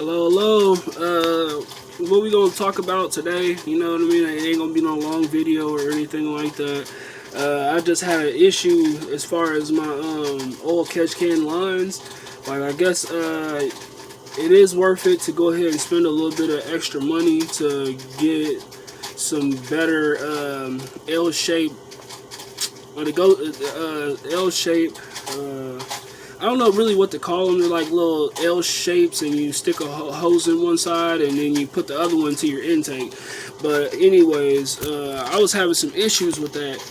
Hello, hello. What we gonna talk about today? You know what I mean? It ain't gonna be no long video or anything like that. I just had an issue as far as my oil catch can lines. Like I guess it is worth it to go ahead and spend a little bit of extra money to get some better L shape or to go L shape. I don't know really what to call them. They're like little L shapes, and you stick a hose in one side, and then you put the other one to your intake. But anyways, I was having some issues with that,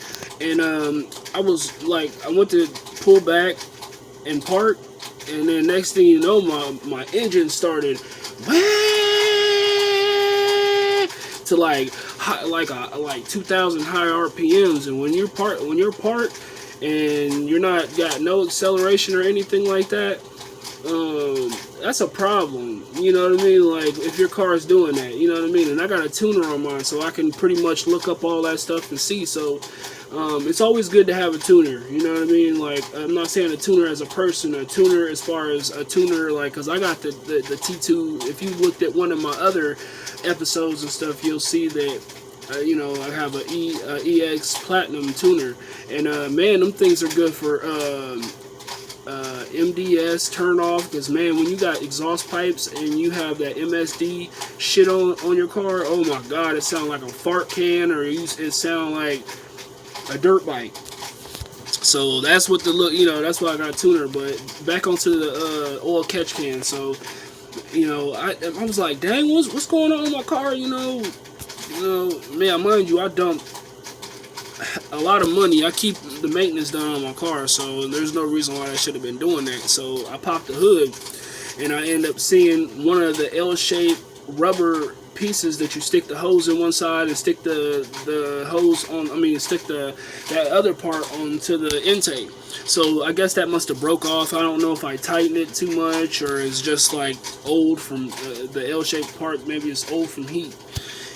and I was like, I went to pull back and park, and then next thing you know, my engine started to like 2,000 high RPMs, and when you're parked and you're not got no acceleration or anything like that, that's a problem. You know what I mean? Like if your car is doing that, you know what I mean? And I got a tuner on mine, so I can pretty much look up all that stuff and see. So it's always good to have a tuner. You know what I mean? Like I'm not saying a tuner as a person, a tuner as far as a tuner, like, because I got the T2. If you looked at one of my other episodes and stuff, you'll see that you know, I have a EX Platinum tuner, and man, them things are good for MDS turn off. Because man, when you got exhaust pipes and you have that MSD shit on your car, oh my god, it sounds like a fart can, or it sounds like a dirt bike. So that's what the look, you know, that's why I got a tuner. But back onto the oil catch can. So you know, I was like, dang, what's going on in my car? You know, man, mind you, I dump a lot of money. I keep the maintenance done on my car, so there's no reason why I should have been doing that. So I popped the hood, and I end up seeing one of the L-shaped rubber pieces that you stick the hose in one side and stick the hose on. I mean, stick that other part onto the intake. So I guess that must have broke off. I don't know if I tightened it too much or it's just like old from the L-shaped part. Maybe it's old from heat.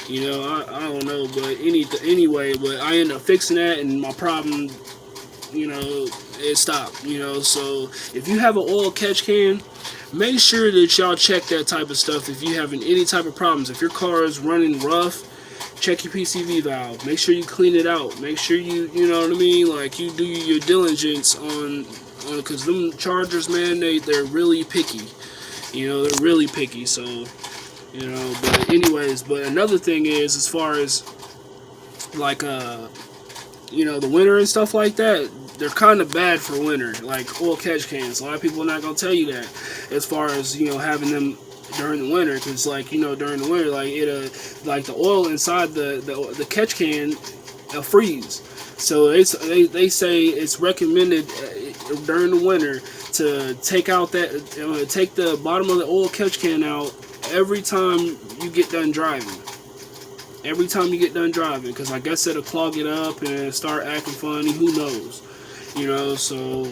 You know, I don't know, but anyway, but I ended up fixing that, and my problem, you know, it stopped. You know, so if you have an oil catch can, make sure that y'all check that type of stuff. If you having any type of problems, if your car is running rough, check your PCV valve. Make sure you clean it out. Make sure you know what I mean, like you do your diligence on because them Chargers, man, they're really picky. You know, they're really picky. So. You know, but anyways, but another thing is, as far as like you know, the winter and stuff like that, they're kind of bad for winter, like oil catch cans. A lot of people are not gonna tell you that, as far as, you know, having them during the winter, because like, you know, during the winter, like like the oil inside the catch can freeze. So they say it's recommended during the winter to take out that take the bottom of the oil catch can out every time you get done driving. Every time you get done driving, because I guess it'll clog it up and start acting funny. Who knows? You know, so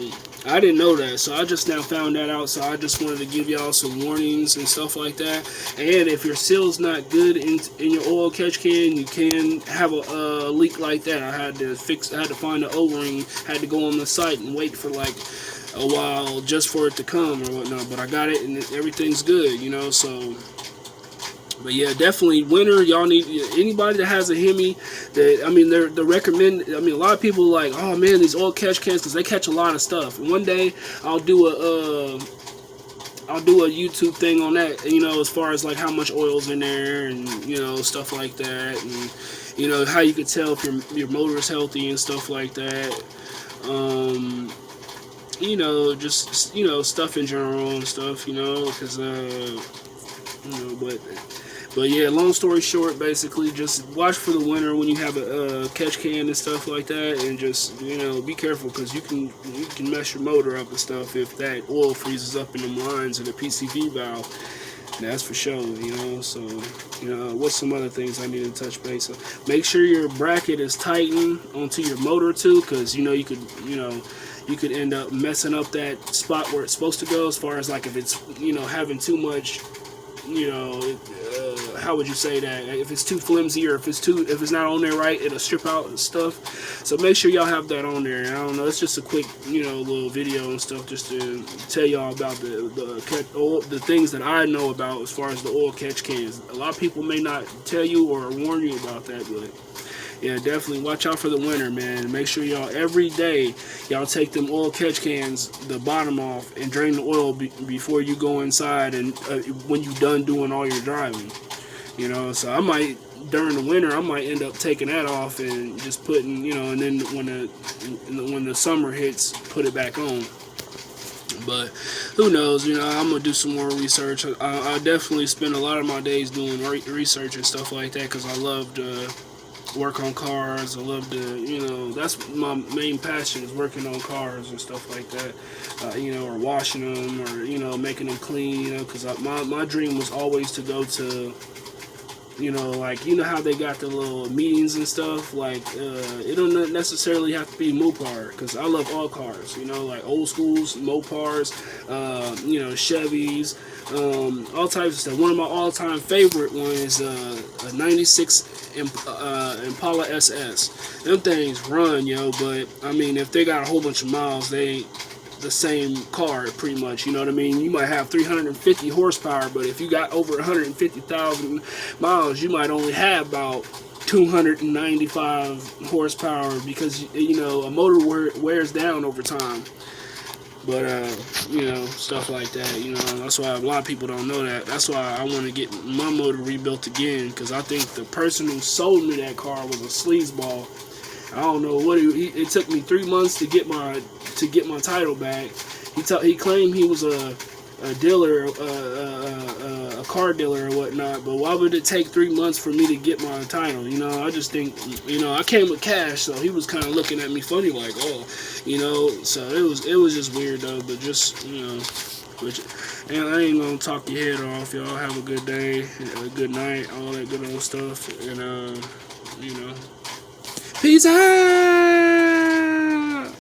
I didn't know that. So I just now found that out. So I just wanted to give y'all some warnings and stuff like that. And if your seal's not good in your oil catch can, you can have a leak like that. I had to find the O-ring. Had to go on the site and wait for like a while just for it to come or whatnot, but I got it and everything's good, you know. So but yeah, definitely winter, y'all need anybody that has a Hemi that, I mean, they're recommend. I mean, a lot of people are like, oh man, these oil catch cans, because they catch a lot of stuff. And one day I'll do a YouTube thing on that, you know, as far as like how much oil's in there and, you know, stuff like that, and you know how you can tell if your motor is healthy and stuff like that. You know, just, you know, stuff in general and stuff, you know, because, you know, but yeah, long story short, basically, just watch for the winter when you have a catch can and stuff like that, and just, you know, be careful, because you can mess your motor up and stuff if that oil freezes up in them lines in the PCV valve. That's for sure, you know. So, you know, what's some other things I need to touch base on? Make sure your bracket is tightened onto your motor too, because, you know, you could end up messing up that spot where it's supposed to go, as far as like if it's, you know, having too much, you know, how would you say that? If it's too flimsy or if it's not on there right, it'll strip out and stuff. So make sure y'all have that on there. And I don't know, it's just a quick, little video and stuff just to tell y'all about the things that I know about as far as the oil catch cans. A lot of people may not tell you or warn you about that, but yeah, definitely watch out for the winter, man. Make sure y'all every day y'all take them oil catch cans, the bottom off, and drain the oil before you go inside and when you're done doing all your driving. So I might, during the winter, I might end up taking that off and just putting, and then when the summer hits, put it back on. But who knows? I'm gonna do some more research. I definitely spend a lot of my days doing research and stuff like that because I love to work on cars. I love to, that's my main passion, is working on cars and stuff like that. Or washing them, or making them clean. Because my dream was always to go to, how they got the little meetings and stuff. Like it don't necessarily have to be Mopar, because I love all cars. Like old schools, Mopars, Chevys. All types of stuff. One of my all-time favorite ones is a 96 Impala SS. Them things run, but I mean, if they got a whole bunch of miles, they ain't the same car pretty much. You know what I mean? You might have 350 horsepower, but if you got over 150,000 miles, you might only have about 295 horsepower, because a motor wears down over time. But, stuff like that, that's why a lot of people don't know that. That's why I want to get my motor rebuilt again, because I think the person who sold me that car was a sleazeball. I don't know what it took me 3 months to get my title back. He claimed he was a dealer, a car dealer or whatnot, but why would it take 3 months for me to get my title? I just think, I came with cash, so he was kind of looking at me funny, like, oh, so it was just weird though. But just, and I ain't gonna talk your head off. Y'all have a good day, a good night, all that good old stuff, and peace out.